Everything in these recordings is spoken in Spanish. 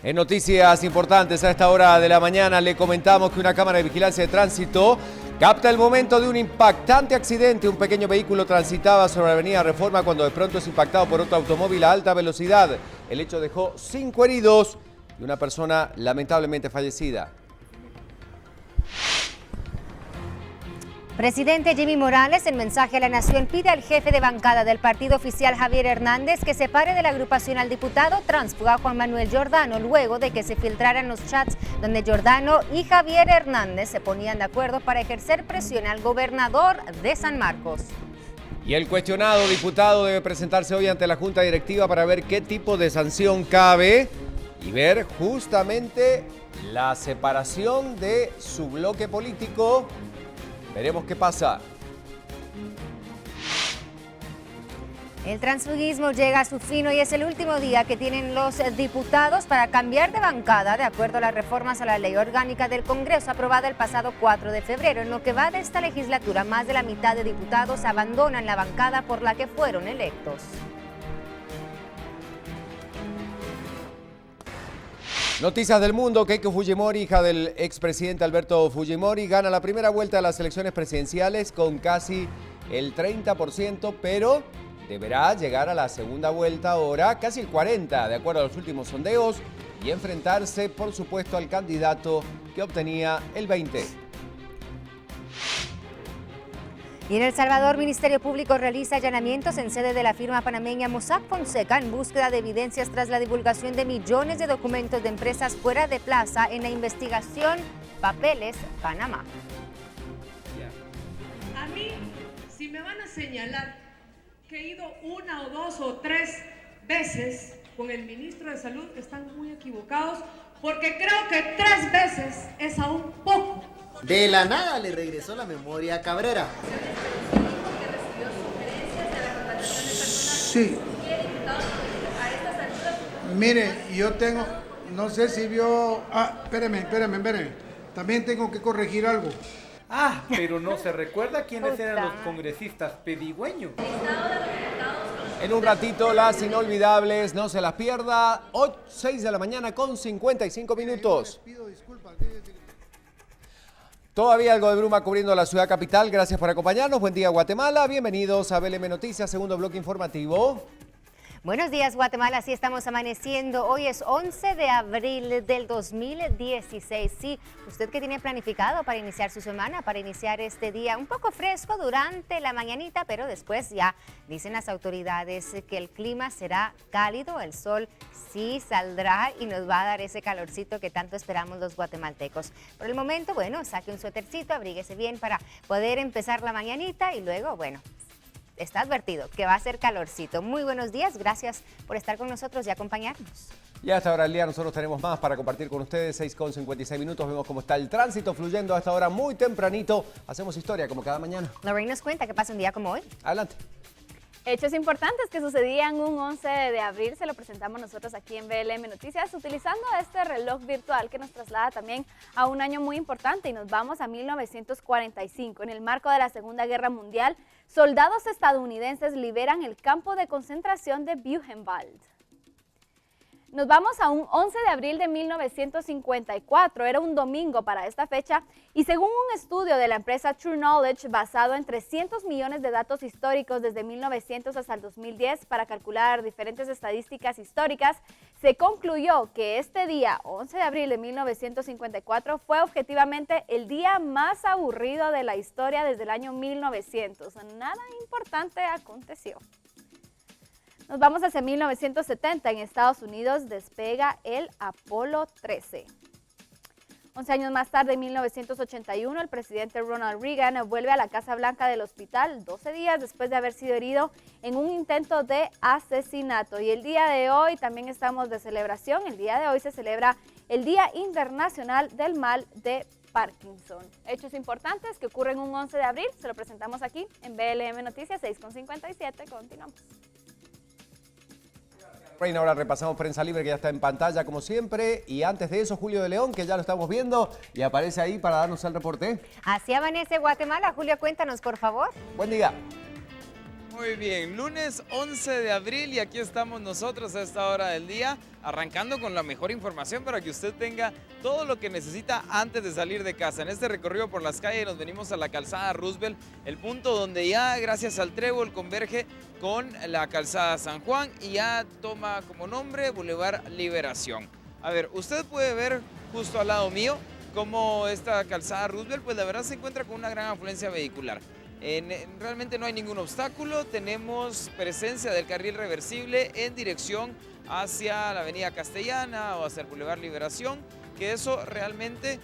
En noticias importantes a esta hora de la mañana le comentamos que una cámara de vigilancia de tránsito capta el momento de un impactante accidente. Un pequeño vehículo transitaba sobre la avenida Reforma cuando de pronto es impactado por otro automóvil a alta velocidad. El hecho dejó 5 heridos y una persona lamentablemente fallecida. Presidente Jimmy Morales, en mensaje a la Nación, pide al jefe de bancada del partido oficial Javier Hernández que separe de la agrupación al diputado tránsfuga Juan Manuel Giordano luego de que se filtraran los chats donde Giordano y Javier Hernández se ponían de acuerdo para ejercer presión al gobernador de San Marcos. Y el cuestionado diputado debe presentarse hoy ante la Junta Directiva para ver qué tipo de sanción cabe y ver justamente la separación de su bloque político. Veremos qué pasa. El transfugismo llega a su fin y es el último día que tienen los diputados para cambiar de bancada de acuerdo a las reformas a la ley orgánica del Congreso aprobada el pasado 4 de febrero. En lo que va de esta legislatura, más de la mitad de diputados abandonan la bancada por la que fueron electos. Noticias del mundo. Keiko Fujimori, hija del expresidente Alberto Fujimori, gana la primera vuelta de las elecciones presidenciales con casi el 30%, pero deberá llegar a la segunda vuelta ahora, casi el 40%, de acuerdo a los últimos sondeos, y enfrentarse, por supuesto, al candidato que obtenía el 20%. Y en El Salvador, Ministerio Público realiza allanamientos en sede de la firma panameña Mossack Fonseca en búsqueda de evidencias tras la divulgación de millones de documentos de empresas fuera de plaza en la investigación Papeles Panamá. A mí, si me van a señalar que he ido 1 o 2 o 3 veces con el ministro de Salud, están muy equivocados, porque creo que 3 veces es aún poco. De la nada le regresó la memoria a Cabrera. Sí. Mire, yo tengo, no sé si vio... espéreme. También tengo que corregir algo. Pero no se recuerda quiénes eran los congresistas pedigüeños. En un ratito, las inolvidables, no se las pierda. 6 de la mañana con 55 minutos. Pido disculpas. Todavía algo de bruma cubriendo la ciudad capital. Gracias por acompañarnos. Buen día, Guatemala. Bienvenidos a BLM Noticias, segundo bloque informativo. Buenos días, Guatemala. Así estamos amaneciendo. Hoy es 11 de abril del 2016. Sí, usted que tiene planificado para iniciar su semana, para iniciar este día un poco fresco durante la mañanita, pero después ya dicen las autoridades que el clima será cálido, el sol sí saldrá y nos va a dar ese calorcito que tanto esperamos los guatemaltecos. Por el momento, bueno, saque un suétercito, abríguese bien para poder empezar la mañanita y luego, bueno, está advertido que va a ser calorcito. Muy buenos días, gracias por estar con nosotros y acompañarnos. Y hasta ahora del día nosotros tenemos más para compartir con ustedes, 6:56 minutos. Vemos cómo está el tránsito fluyendo hasta ahora muy tempranito. Hacemos historia como cada mañana. Lorraine nos cuenta qué pasa un día como hoy. Adelante. Hechos importantes que sucedían un 11 de abril se lo presentamos nosotros aquí en BLM Noticias utilizando este reloj virtual que nos traslada también a un año muy importante y nos vamos a 1945. En el marco de la Segunda Guerra Mundial, soldados estadounidenses liberan el campo de concentración de Buchenwald. Nos vamos a un 11 de abril de 1954, era un domingo para esta fecha y según un estudio de la empresa True Knowledge basado en 300 millones de datos históricos desde 1900 hasta el 2010 para calcular diferentes estadísticas históricas, se concluyó que este día, 11 de abril de 1954, fue objetivamente el día más aburrido de la historia desde el año 1900. Nada importante aconteció. Nos vamos hacia 1970, en Estados Unidos despega el Apolo 13. 11 años más tarde, en 1981, el presidente Ronald Reagan vuelve a la Casa Blanca del hospital 12 días después de haber sido herido en un intento de asesinato. Y el día de hoy también estamos de celebración. El día de hoy se celebra el Día Internacional del Mal de Parkinson. Hechos importantes que ocurren un 11 de abril, se lo presentamos aquí en BLM Noticias 6:57. Continuamos. Reina, ahora repasamos Prensa Libre que ya está en pantalla como siempre y antes de eso Julio de León que ya lo estamos viendo y aparece ahí para darnos el reporte. Así amanece Guatemala. Julio, cuéntanos por favor. Buen día. Muy bien, lunes 11 de abril y aquí estamos nosotros a esta hora del día arrancando con la mejor información para que usted tenga todo lo que necesita antes de salir de casa. En este recorrido por las calles nos venimos a la calzada Roosevelt, el punto donde ya gracias al trébol converge con la calzada San Juan y ya toma como nombre Boulevard Liberación. A ver, usted puede ver justo al lado mío cómo esta calzada Roosevelt, pues la verdad se encuentra con una gran afluencia vehicular. Realmente no hay ningún obstáculo, tenemos presencia del carril reversible en dirección hacia la avenida Castellana o hacia el Boulevard Liberación, que eso realmente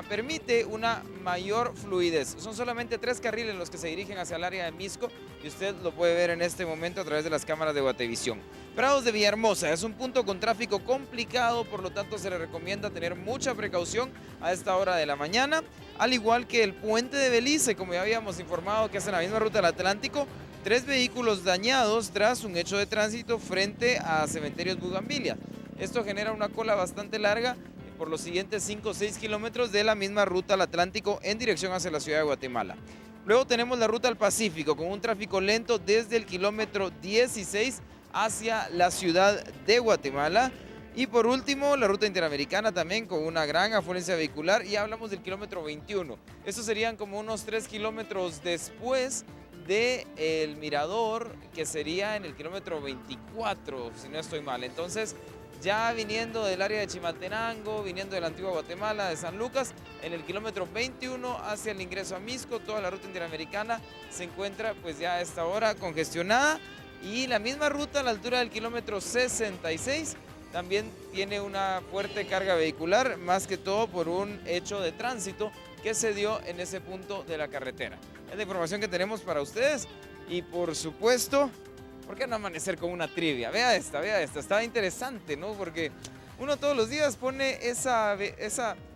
permite una mayor fluidez. Son solamente 3 carriles los que se dirigen hacia el área de Misco y usted lo puede ver en este momento a través de las cámaras de Guatevisión. Prados de Villahermosa es un punto con tráfico complicado, por lo tanto se le recomienda tener mucha precaución a esta hora de la mañana, al igual que el puente de Belice, como ya habíamos informado, que es en la misma ruta del Atlántico. 3 vehículos dañados tras un hecho de tránsito frente a Cementerios Bugambilia. Esto genera una cola bastante larga por los siguientes 5 o 6 kilómetros de la misma ruta al Atlántico en dirección hacia la ciudad de Guatemala. Luego tenemos la ruta al Pacífico con un tráfico lento desde el kilómetro 16 hacia la ciudad de Guatemala. Y por último, la ruta interamericana también con una gran afluencia vehicular y hablamos del kilómetro 21. Estos serían como unos 3 kilómetros después del Mirador, que sería en el kilómetro 24, si no estoy mal. Entonces, ya viniendo del área de Chimaltenango, viniendo de la antigua Guatemala, de San Lucas, en el kilómetro 21 hacia el ingreso a Misco, toda la ruta interamericana se encuentra pues ya a esta hora congestionada y la misma ruta a la altura del kilómetro 66 también tiene una fuerte carga vehicular, más que todo por un hecho de tránsito que se dio en ese punto de la carretera. Es la información que tenemos para ustedes y por supuesto, ¿por qué no amanecer con una trivia? Vea esta, está interesante, ¿no? Porque uno todos los días pone esa, le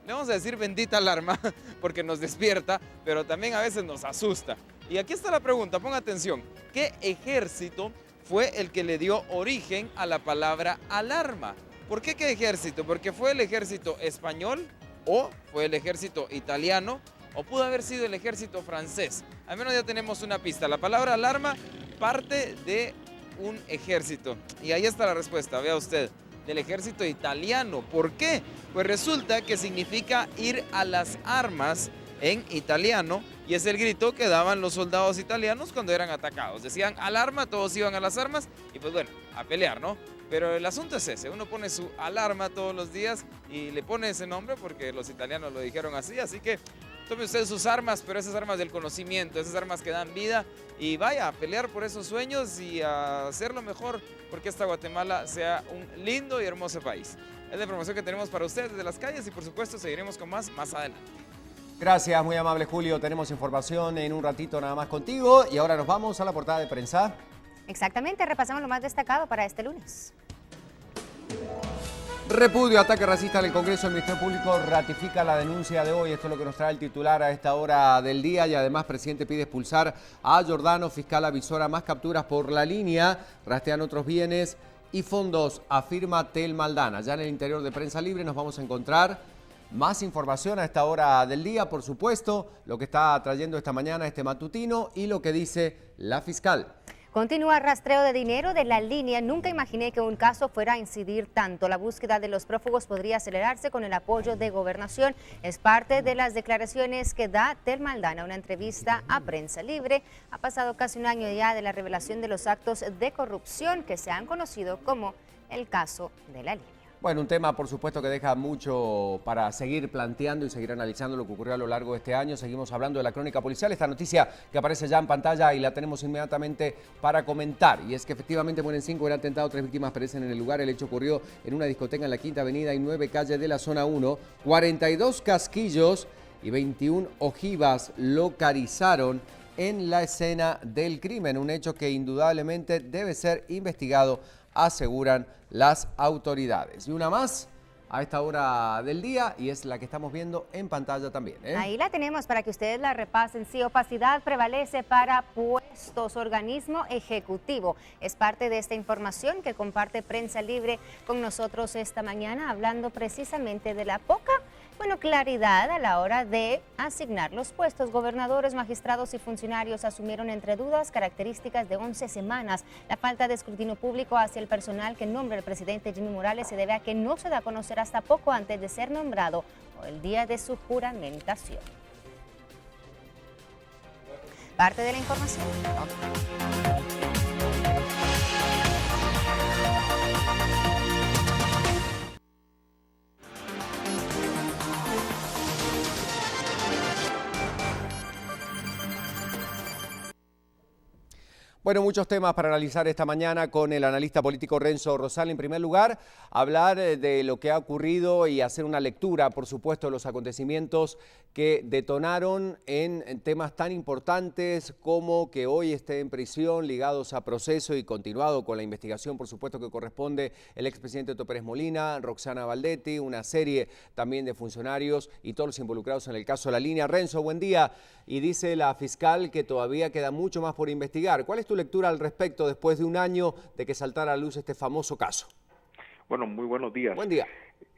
vamos a decir bendita alarma, porque nos despierta, pero también a veces nos asusta. Y aquí está la pregunta, ponga atención. ¿Qué ejército fue el que le dio origen a la palabra alarma? ¿Por qué qué ejército? Porque fue el ejército español, o fue el ejército italiano, o pudo haber sido el ejército francés. Al menos ya tenemos una pista. La palabra alarma parte de un ejército. Y ahí está la respuesta, vea usted, del ejército italiano. ¿Por qué? Pues resulta que significa ir a las armas en italiano y es el grito que daban los soldados italianos cuando eran atacados. Decían alarma, todos iban a las armas y pues bueno, a pelear, ¿no? Pero el asunto es ese, uno pone su alarma todos los días y le pone ese nombre porque los italianos lo dijeron así que tome usted sus armas, pero esas armas del conocimiento, esas armas que dan vida y vaya a pelear por esos sueños y a hacerlo mejor porque esta Guatemala sea un lindo y hermoso país. Es la información que tenemos para ustedes desde las calles y por supuesto seguiremos con más adelante. Gracias, muy amable Julio. Tenemos información en un ratito nada más contigo y ahora nos vamos a la portada de prensa. Exactamente, repasamos lo más destacado para este lunes. Repudio ataque racista en el Congreso. El Ministerio Público ratifica la denuncia de hoy. Esto es lo que nos trae el titular a esta hora del día. Y además, presidente pide expulsar a Giordano. Fiscal avisora más capturas por la línea. Rastrean otros bienes y fondos, afirma Tel Maldana. Ya en el interior de Prensa Libre nos vamos a encontrar más información a esta hora del día. Por supuesto, lo que está trayendo esta mañana este matutino y lo que dice la fiscal. Continúa rastreo de dinero de la línea. Nunca imaginé que un caso fuera a incidir tanto. La búsqueda de los prófugos podría acelerarse con el apoyo de Gobernación. Es parte de las declaraciones que da Tel Maldana, una entrevista a Prensa Libre. Ha pasado casi un año ya de la revelación de los actos de corrupción que se han conocido como el caso de la línea. Bueno, un tema por supuesto que deja mucho para seguir planteando y seguir analizando lo que ocurrió a lo largo de este año. Seguimos hablando de la crónica policial, esta noticia que aparece ya en pantalla y la tenemos inmediatamente para comentar. Y es que efectivamente mueren 5 en el atentado, 3 víctimas perecen en el lugar. El hecho ocurrió en una discoteca en la Quinta Avenida y 9 calles de la zona 1. 42 casquillos y 21 ojivas localizaron en la escena del crimen. Un hecho que indudablemente debe ser investigado, aseguran las autoridades. Y una más a esta hora del día y es la que estamos viendo en pantalla también. Ahí la tenemos para que ustedes la repasen. Sí, opacidad prevalece para puestos, organismo ejecutivo. Es parte de esta información que comparte Prensa Libre con nosotros esta mañana, hablando precisamente de la poca claridad a la hora de asignar los puestos. Gobernadores, magistrados y funcionarios asumieron entre dudas características de 11 semanas. La falta de escrutinio público hacia el personal que nombra el presidente Jimmy Morales se debe a que no se da a conocer hasta poco antes de ser nombrado o el día de su juramentación. Parte de la información. Bueno, muchos temas para analizar esta mañana con el analista político Renzo Rosal. En primer lugar, hablar de lo que ha ocurrido y hacer una lectura, por supuesto, de los acontecimientos que detonaron en temas tan importantes como que hoy esté en prisión, ligados a proceso y continuado con la investigación, por supuesto, que corresponde el expresidente Otto Pérez Molina, Roxana Valdetti, una serie también de funcionarios y todos los involucrados en el caso de La Línea. Renzo, buen día. Y dice la fiscal que todavía queda mucho más por investigar. ¿Cuál es tu lectura al respecto después de un año de que saltara a luz este famoso caso? Bueno, muy buenos días. Buen día.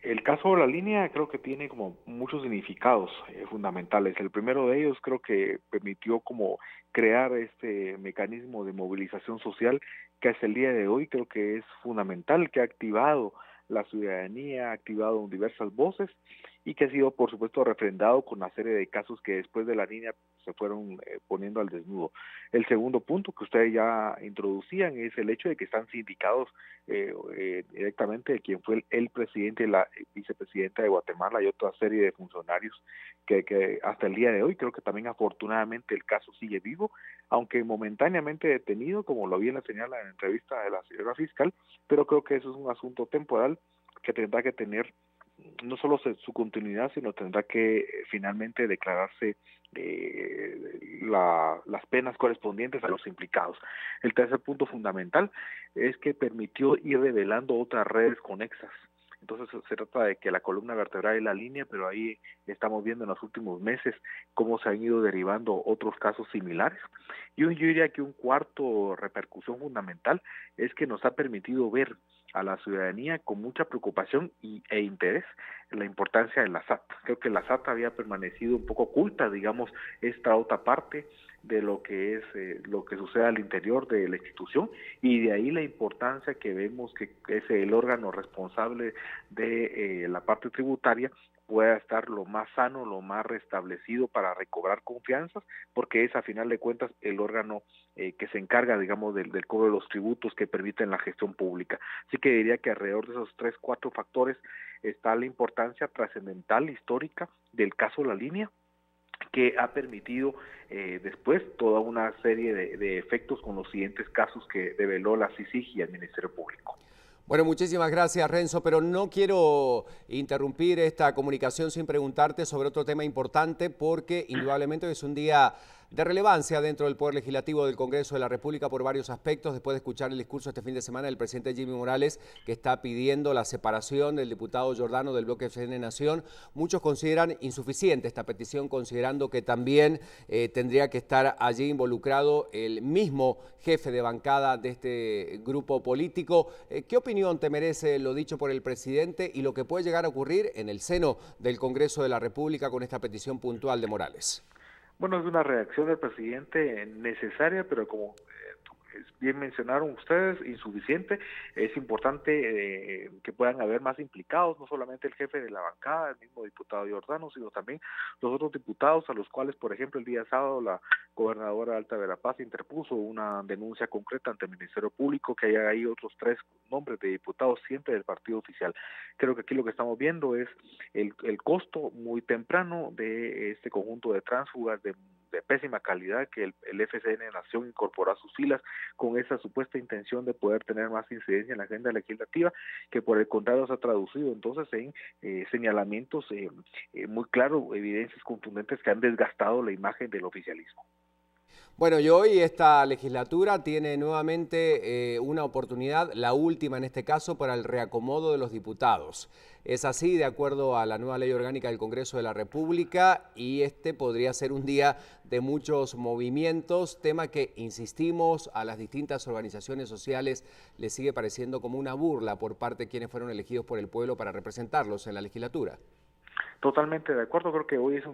El caso de La Línea creo que tiene como muchos significados fundamentales. El primero de ellos creo que permitió como crear este mecanismo de movilización social que hasta el día de hoy creo que es fundamental, que ha activado la ciudadanía, ha activado diversas voces y que ha sido, por supuesto, refrendado con una serie de casos que después de La Línea se fueron poniendo al desnudo. El segundo punto que ustedes ya introducían es el hecho de que están sindicados directamente de quien fue el presidente y la vicepresidenta de Guatemala y otra serie de funcionarios que hasta el día de hoy creo que también afortunadamente el caso sigue vivo, aunque momentáneamente detenido, como lo bien señala en la entrevista de la señora fiscal, pero creo que eso es un asunto temporal que tendrá que tener no solo su continuidad, sino tendrá que finalmente declararse las penas correspondientes a los implicados. El tercer punto fundamental es que permitió ir revelando otras redes conexas. Entonces se trata de que la columna vertebral es La Línea, pero ahí estamos viendo en los últimos meses cómo se han ido derivando otros casos similares. Yo diría que un cuarto repercusión fundamental es que nos ha permitido ver a la ciudadanía con mucha preocupación e interés en la importancia de la SAT. Creo que la SAT había permanecido un poco oculta, digamos, esta otra parte de lo que es lo que sucede al interior de la institución, y de ahí la importancia que vemos que es el órgano responsable de la parte tributaria pueda estar lo más sano, lo más restablecido para recobrar confianzas, porque es a final de cuentas el órgano que se encarga, digamos, del cobro de los tributos que permiten la gestión pública. Así que diría que alrededor de esos 3-4 factores está la importancia trascendental, histórica del caso La Línea, que ha permitido después toda una serie de efectos con los siguientes casos que develó la CICIG y el Ministerio Público. Bueno, muchísimas gracias, Renzo, pero no quiero interrumpir esta comunicación sin preguntarte sobre otro tema importante, porque indudablemente es un día de relevancia dentro del Poder Legislativo del Congreso de la República por varios aspectos, después de escuchar el discurso este fin de semana del presidente Jimmy Morales, que está pidiendo la separación del diputado Giordano del bloque FCN Nación. Muchos consideran insuficiente esta petición, considerando que también tendría que estar allí involucrado el mismo jefe de bancada de este grupo político. ¿Qué opinión te merece lo dicho por el presidente y lo que puede llegar a ocurrir en el seno del Congreso de la República con esta petición puntual de Morales? Bueno, es una reacción del presidente necesaria, pero como bien mencionaron ustedes, insuficiente. Es importante que puedan haber más implicados, no solamente el jefe de la bancada, el mismo diputado Giordano, sino también los otros diputados a los cuales, por ejemplo, el día sábado la gobernadora de Alta Verapaz interpuso una denuncia concreta ante el Ministerio Público, que haya ahí otros 3 nombres de diputados siempre del partido oficial. Creo que aquí lo que estamos viendo es el costo muy temprano de este conjunto de tránsfugas de pésima calidad que el FCN Nación incorporó a sus filas con esa supuesta intención de poder tener más incidencia en la agenda legislativa, que por el contrario se ha traducido entonces en señalamientos muy claros, evidencias contundentes que han desgastado la imagen del oficialismo. Bueno, y hoy esta legislatura tiene nuevamente una oportunidad, la última en este caso, para el reacomodo de los diputados. Es así, de acuerdo a la nueva ley orgánica del Congreso de la República, y este podría ser un día de muchos movimientos, tema que, insistimos, a las distintas organizaciones sociales les sigue pareciendo como una burla por parte de quienes fueron elegidos por el pueblo para representarlos en la legislatura. Totalmente de acuerdo, creo que hoy es un